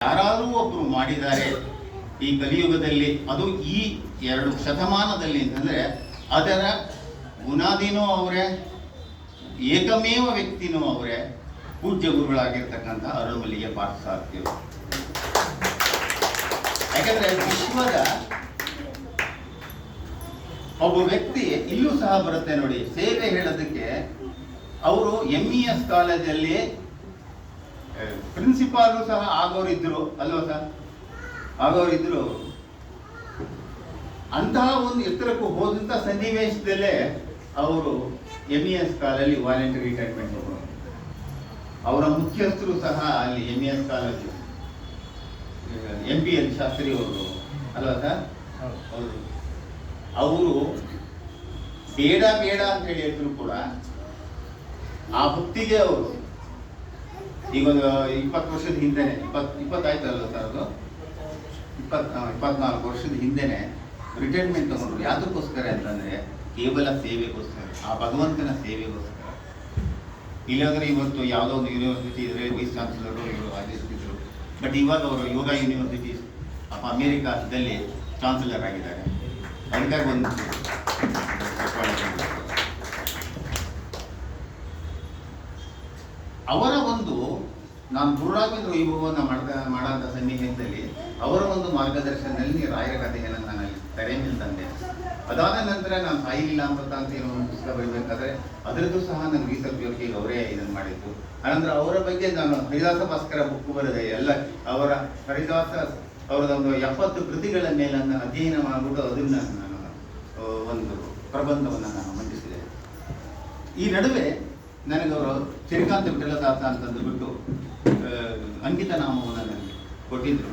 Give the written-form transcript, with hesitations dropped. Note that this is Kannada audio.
ಯಾರಾದರೂ ಒಬ್ಬರು ಮಾಡಿದ್ದಾರೆ ಈ ಕಲಿಯುಗದಲ್ಲಿ, ಅದು ಈ 2 ಶತಮಾನದಲ್ಲಿ ಅಂತಂದರೆ ಅದರ ಬುನಾದಿನೂ ಅವರೇ, ಏಕಮೇವ ವ್ಯಕ್ತಿನೂ ಅವರೇ, ಪೂಜ್ಯ ಗುರುಗಳಾಗಿರ್ತಕ್ಕಂಥ ಅರುಳಮಲ್ಲಿಗೆ ಪಾರ್ಥಸಾರಥಿಯವರು. ಯಾಕಂದರೆ ವಿಶ್ವದ ಒಬ್ಬ ವ್ಯಕ್ತಿ ಇಲ್ಲೂ ಸಹ ಬರುತ್ತೆ ನೋಡಿ, ಸೇವೆ ಹೇಳೋದಕ್ಕೆ ಅವರು MES ಕಾಲೇಜಲ್ಲಿ ಪ್ರಿನ್ಸಿಪಾಲು ಸಹ ಆಗೋರಿದ್ರು ಅಲ್ವಾ ಸರ್, ಆಗೋರಿದ್ರು. ಅಂತಹ ಒಂದು ಎತ್ತರಕ್ಕೂ ಹೋದಂಥ ಸನ್ನಿವೇಶದಲ್ಲೇ ಅವರು MES ಕಾಲಲ್ಲಿ ವಾಲಂಟರಿ ರಿಟೈರ್ಮೆಂಟ್ ಹೋಗೋರು. ಅವರ ಮುಖ್ಯಸ್ಥರು ಸಹ ಅಲ್ಲಿ MES ಕಾಲೇಜು MPL ಶಾಸ್ತ್ರಿ ಅವರು ಅಲ್ವಾ ಸರ್, ಅವರು ಬೇಡ ಬೇಡ ಅಂತ ಹೇಳಿದ್ರು ಕೂಡ ಆ ಹೊತ್ತಿಗೆ ಅವರು ಈಗ ಒಂದು 20 ವರ್ಷದ ಹಿಂದೆನೆ, 20 ಆಯ್ತಲ್ಲ ಸರ್, ಅದು 24 ವರ್ಷದ ಹಿಂದೆನೆ ರಿಟೈರ್ಮೆಂಟ್ ತಗೊಂಡ್ರು. ಯಾವುದಕ್ಕೋಸ್ಕರ ಅಂತಂದರೆ ಕೇವಲ ಸೇವೆಗೋಸ್ಕರ, ಆ ಭಗವಂತನ ಸೇವೆಗೋಸ್ಕರ. ಇಲ್ಲಾಂದರೆ ಇವತ್ತು ಯಾವುದೋ ಒಂದು ಯೂನಿವರ್ಸಿಟಿ ಇದ್ರೆ ವೈಸ್ ಚಾನ್ಸಲರು ಇವರು ಆಗಿರ್ತಿದ್ರು. ಬಟ್ ಇವಾಗ ಅವರು ಯೋಗ ಯೂನಿವರ್ಸಿಟಿ ಆಫ್ ಅಮೇರಿಕಾದಲ್ಲಿ ಚಾನ್ಸಲರ್ ಆಗಿದ್ದಾರೆ. ಅದಕ್ಕಾಗಿ ಒಂದು ಅವರ ಒಂದು, ನಾನು ಗುರುರಾಘವೇಂದ್ರ ವೈಭವವನ್ನು ಮಾಡೋಂಥ ಸನ್ನಿವೇಶದಲ್ಲಿ ಅವರ ಒಂದು ಮಾರ್ಗದರ್ಶನದಲ್ಲಿ ರಾಯರ ಕಥೆಯನ್ನು ನಾನು ತೆರೆ ಮೇಲೆ ತಂದೆ. ಅದಾದ ನಂತರ ನಾನು ಸಾಯಿಲಿಲ್ಲ ಅಂತ ಏನೋ ಒಂದು ಪುಸ್ತಕ ಬರೀಬೇಕಾದ್ರೆ ಅದರದ್ದು ಸಹ ನನ್ನ ರಿಸರ್ಚ್ ವರ್ಕಿಗೆ ಅವರೇ ಇದನ್ನು ಮಾಡಿದ್ದು. ಅನಂತರ ಅವರ ಬಗ್ಗೆ ನಾನು ಹರಿದಾಸ ಭಾಸ್ಕರ ಬುಕ್ ಬರೆದೆ. ಎಲ್ಲ ಅವರ ಹರಿದಾಸ ಅವರದೊಂದು 70 ಕೃತಿಗಳ ಮೇಲೆ ಅಧ್ಯಯನ ಮಾಡಿಬಿಟ್ಟು ಅದನ್ನು ನಾನು ಒಂದು ಪ್ರಬಂಧವನ್ನು ನಾನು ಮಂಡಿಸಿದೆ. ಈ ನಡುವೆ ನನಗೆ ಅವರು ಶ್ರೀಕಾಂತ ವಿಠಲದಾಸ ಅಂತಂದು ಬಿಟ್ಟು ಅಂಕಿತ ನಾಮವನ್ನು ನನಗೆ ಕೊಟ್ಟಿದ್ದರು.